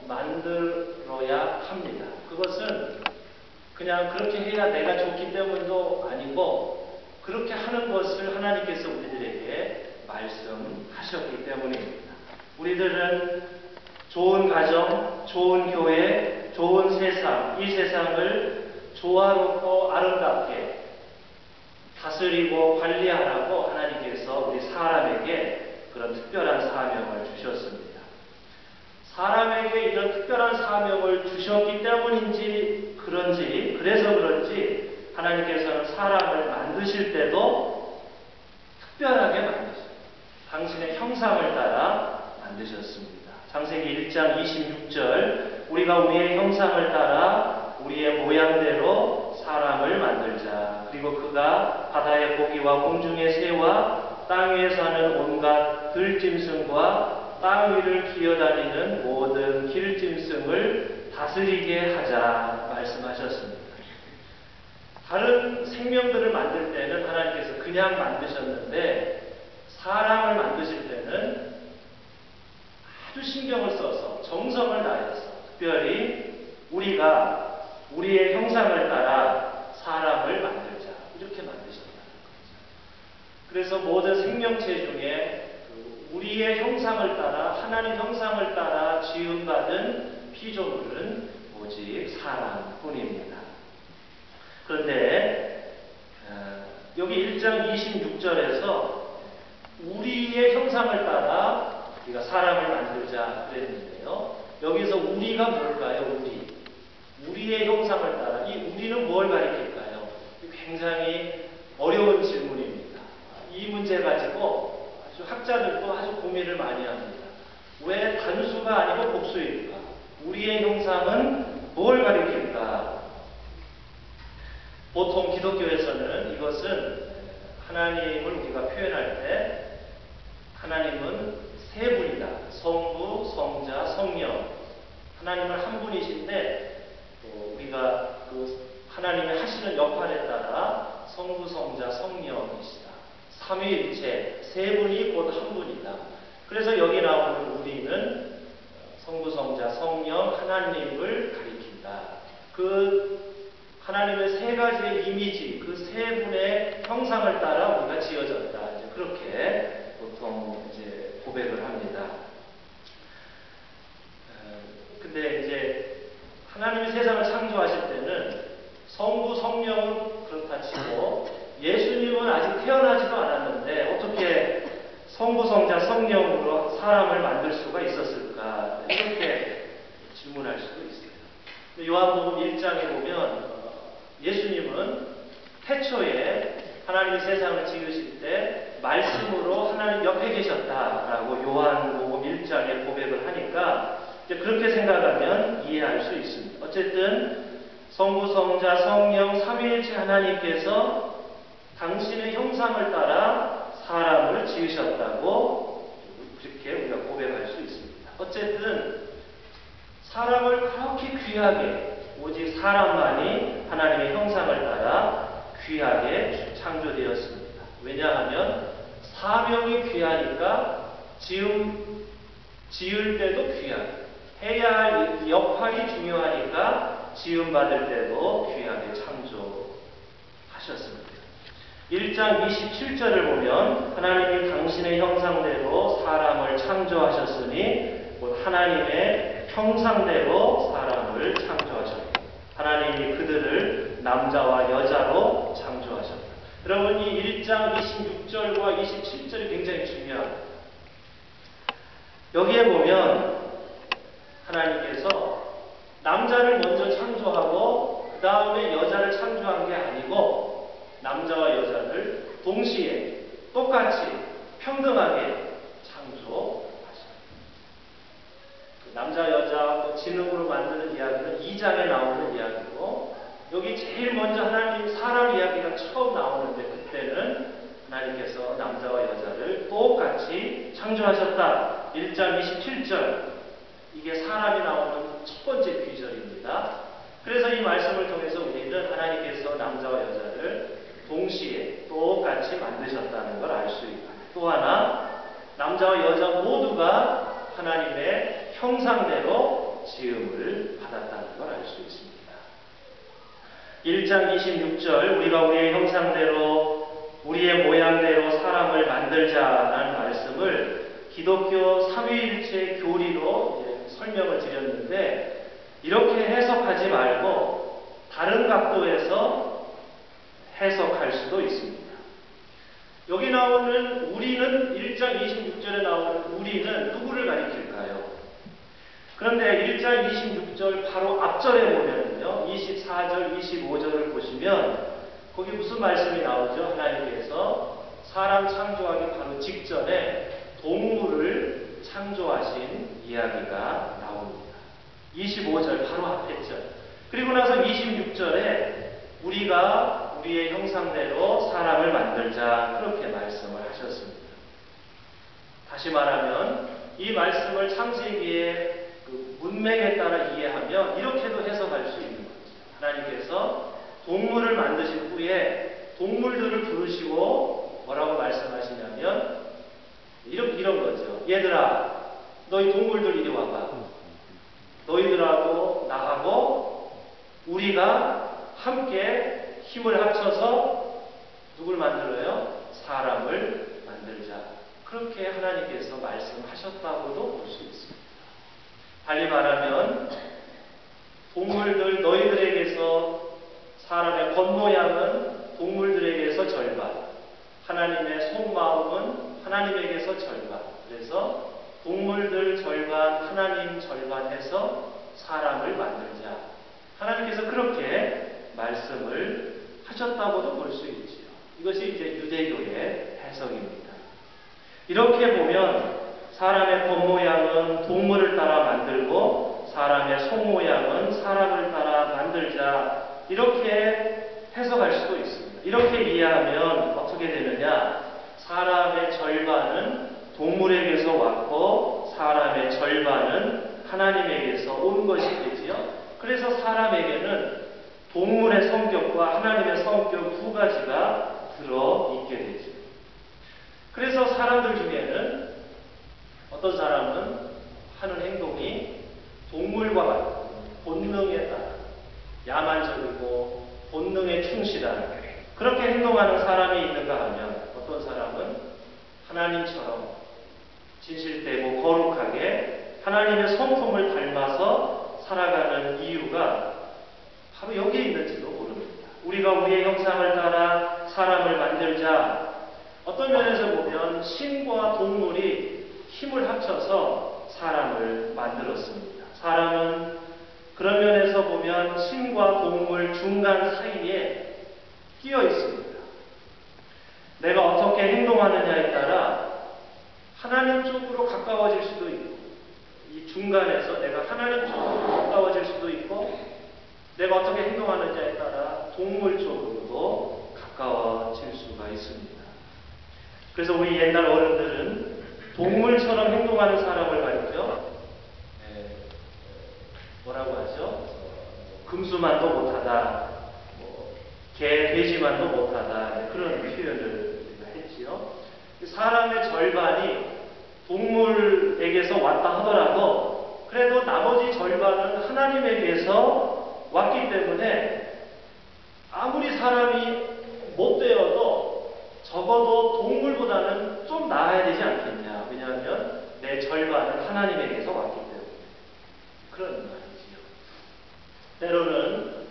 만들어야 합니다. 그것은 그냥 그렇게 해야 내가 좋기 때문도 아니고 그렇게 하는 것을 하나님께서 우리들에게 말씀하셨기 때문입니다. 우리들은 좋은 가정, 좋은 교회, 좋은 세상, 이 세상을 조화롭고 아름답게 다스리고 관리하라고 하나님께서 우리 사람에게 그런 특별한 사명을 주셨습니다. 사람에게 이런 특별한 사명을 주셨기 때문인지 그래서 그런지 하나님께서는 사람을 만드실 때도 특별하게 만드셨습니다. 당신의 형상을 따라 만드셨습니다. 창세기 1장 26절 우리가 우리의 형상을 따라 우리의 모양대로 사람을 만들자. 그리고 그가 바다의 고기와 공중의 새와 땅 위에 사는 온갖 들짐승과 땅 위를 기어다니는 모든 길짐승을 다스리게 하자 말씀하셨습니다. 다른 생명들을 만들 때는 하나님께서 그냥 만드셨는데 사람을 만드실 때는 아주 신경을 써서 정성을 다해서 특별히 우리가 우리의 형상을 따라 사람을 만들자 이렇게 만드셨다는 거죠. 그래서 모든 생명체 중에 우리의 형상을 따라 하나님 형상을 따라 지음받은 피조물은 오직 사람뿐입니다. 그런데 여기 1장 26절에서 우리의 형상을 따라 우리가 사람을 만들자 그랬는데요. 여기서 우리가 뭘까요? 우리의 형상을 따라 이 우리는 뭘 가리킬까요? 굉장히 어려운 질문입니다. 이 문제 가지고 학자들도 아주 고민을 많이 합니다. 왜 단수가 아니고 복수일까? 우리의 형상은 뭘 가리킬까? 보통 기독교에서는 이것은 하나님을 우리가 표현할 때 하나님은 세 분이다. 성부, 성자, 성령. 하나님은 한 분이신데 우리가 그 하나님이 하시는 역할에 따라 성부, 성자, 성령이시다. 삼위일체 세 분이 곧 한 분이다. 그래서 여기 나오는 우리는 성부, 성자, 성령 하나님을 가리킨다. 그 하나님의 세 가지의 이미지, 그 세 분의 형상을 따라 우리가 지어졌다. 이제 그렇게 보통 이제 고백을 합니다. 근데 이제 하나님이 세상을 창조하실 때는 성부, 성령은 그렇다 치고 예수님은 아직 태어나지도 않았는데 어떻게 성부, 성자, 성령으로 사람을 만들 수가 있었을까? 이렇게 질문할 수도 있어요. 요한복음 1장에 보면 예수님은 태초에 하나님이 세상을 지으실 때 말씀으로 하나님 옆에 계셨다라고 요한복음 1장에 고백을 하니까 이제 그렇게 생각하면 이해할 수 있습니다. 어쨌든 성부, 성자, 성령 삼위일체 하나님께서 당신의 형상을 따라 사람을 지으셨다고 그렇게 우리가 고백할 수 있습니다. 어쨌든 사람을 그렇게 귀하게 오직 사람만이 하나님의 형상을 따라 귀하게 창조되었습니다. 왜냐하면 사명이 귀하니까 지을 때도 귀하게 해야 할 역할이 중요하니까 지음받을 때도 귀하게 창조하셨습니다. 1장 27절을 보면 하나님이 당신의 형상대로 사람을 창조하셨으니 곧 하나님의 형상대로 사람을 창조하셨다. 하나님이 그들을 남자와 여자로 창조하셨다. 여러분 이 1장 26절과 27절이 굉장히 중요합니다. 여기에 보면 하나님께서 남자를 먼저 창조하고 그 다음에 여자를 창조한 게 아니고 남자와 여자를 동시에 똑같이 평등하게 창조하셨습니다. 남자, 여자 진흙으로 만드는 이야기는 2장에 나오는 이야기고 여기 제일 먼저 하나님 사람 이야기가 처음 나오는데 그때는 하나님께서 남자와 여자를 똑같이 창조하셨다. 1장 27절 이게 사람이 나오는 첫 번째 귀절입니다. 그래서 이 말씀을 통해서 우리는 하나님께서 남자와 여자를 동시에 똑같이 만드셨다는 걸 알 수 있고 또 하나 남자와 여자 모두가 하나님의 형상대로 지음을 받았다는 걸 알 수 있습니다. 1장 26절 우리가 우리의 형상대로 우리의 모양대로 사람을 만들자라는 말씀을 기독교 삼위일체 교리로 설명을 드렸는데 이렇게 해석하지 말고 다른 각도에서 해석할 수도 있습니다. 여기 나오는 우리는 1장 26절에 나오는 우리는 누구를 가리킬까요? 그런데 1장 26절 바로 앞절에 보면요. 24절, 25절을 보시면 거기 무슨 말씀이 나오죠? 하나님께서 사람 창조하기 바로 직전에 동물을 창조하신 이야기가 나옵니다. 25절 바로 앞에 절. 그리고 나서 26절에 우리가 우리의 형상대로 사람을 만들자 그렇게 말씀을 하셨습니다. 다시 말하면 이 말씀을 창세기의 그 문맥에 따라 이해하면 이렇게도 해석할 수 있는 거죠. 하나님께서 동물을 만드신 후에 동물들을 부르시고 뭐라고 말씀하시냐면 이런 거죠. 얘들아 너희 동물들 이리 와봐. 너희들하고 나하고 우리가 함께 힘을 합쳐서 누굴 만들어요? 사람을 만들자. 그렇게 하나님께서 말씀하셨다고도 볼 수 있습니다. 달리 말하면 동물들 너희들에게서 사람의 겉모양은 동물들에게서 절반, 하나님의 속마음은 하나님에게서 절반. 그래서 동물들 절반, 하나님 절반 해서 사람을 만들자. 하나님께서 그렇게 말씀을 하셨다고도 볼 수 있지요. 이것이 이제 유대교의 해석입니다. 이렇게 보면 사람의 겉모양은 동물을 따라 만들고 사람의 속모양은 사람을 따라 만들자. 이렇게 해석할 수도 있습니다. 이렇게 이해하면 어떻게 되느냐? 사람의 절반은 동물에게서 왔고 사람의 절반은 하나님에게서 온 것이 되지요. 그래서 사람에게는 동물의 성격과 하나님의 성격 두 가지가 들어있게 되죠. 그래서 사람들 중에는 어떤 사람은 하는 행동이 동물과 같은 본능에 따라 야만적이고 본능에 충실한 그렇게 행동하는 사람이 있는가 하면 어떤 사람은 하나님처럼 진실되고 거룩하게 하나님의 성품을 닮아서 살아가는 이유가 바로 여기에 있는지도 모릅니다. 우리가 우리의 형상을 따라 사람을 만들자. 어떤 면에서 보면 신과 동물이 힘을 합쳐서 사람을 만들었습니다. 사람은 그런 면에서 보면 신과 동물 중간 사이에 끼어 있습니다. 내가 어떻게 행동하느냐에 따라 하나님 쪽으로 가까워질 수도 있고 이 중간에서 내가 하나님 쪽으로 가까워질 수도 있고 내가 어떻게 행동하느냐에 따라 동물 쪽으로도 가까워질 수가 있습니다. 그래서 우리 옛날 어른들은 동물처럼 행동하는 사람을 가리켜 뭐라고 하죠? 금수만도 못하다, 개, 돼지만도 못하다 그런 표현을 했지요. 사람의 절반이 동물에게서 왔다 하더라도 그래도 나머지 절반은 하나님에게서 왔기 때문에 아무리 사람이 못되어도 적어도 동물보다는 좀 나아야 되지 않겠냐. 왜냐하면 내 절반은 하나님에게서 왔기 때문에 그런 말이지요. 때로는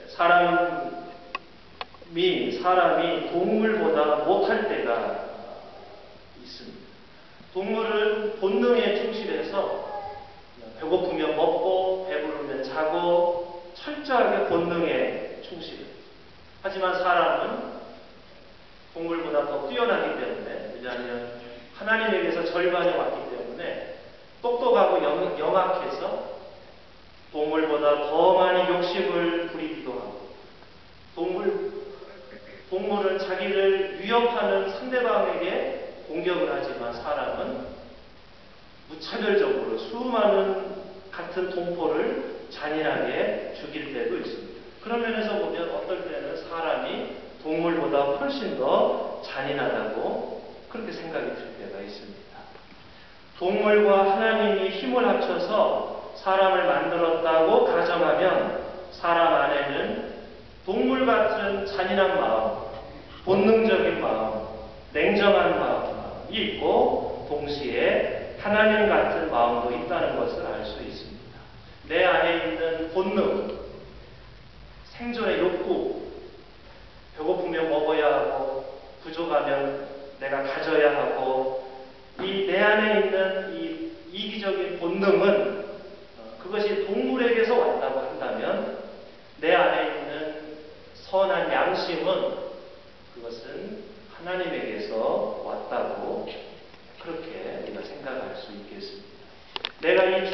사람이 동물보다 못할 때가 있습니다. 동물은 본능에 충실해서 배고프면 먹고 배부르면 자고 철저하게 본능에 충실해요. 하지만 사람은 동물보다 더 뛰어나기 때문에 왜냐하면 하나님에게서 절반이 왔기 때문에 똑똑하고 영악해서 동물보다 더 많이 욕심을 부리기도 하고 동물은 자기를 위협하는 상대방에게 공격을 하지만 사람은 무차별적으로 수많은 같은 동포를 잔인하게 죽일 때도 있습니다. 그런 면에서 보면 어떨 때는 사람이 동물보다 훨씬 더 잔인하다고 그렇게 생각이 들 때가 있습니다. 동물과 하나님이 힘을 합쳐서 사람을 만들었다고 가정하면 사람 안에는 동물 같은 잔인한 마음, 본능적인 마음, 냉정한 마음이 있고 동시에 하나님 같은 마음도 있다는 것을 알 수 있습니다. 내 안에 있는 본능, 생존의 욕구, 배고프면 먹어야 하고 부족하면 내가 가져야 하고 이 내 안에 있는 이 이기적인 본능은 그것이 동물에게서 왔다고 한다면 내 안에 있는 선한 양심은 그것은 하나님에게서 왔다고 그렇게 우리가 생각할 수 있겠습니다. 내가 이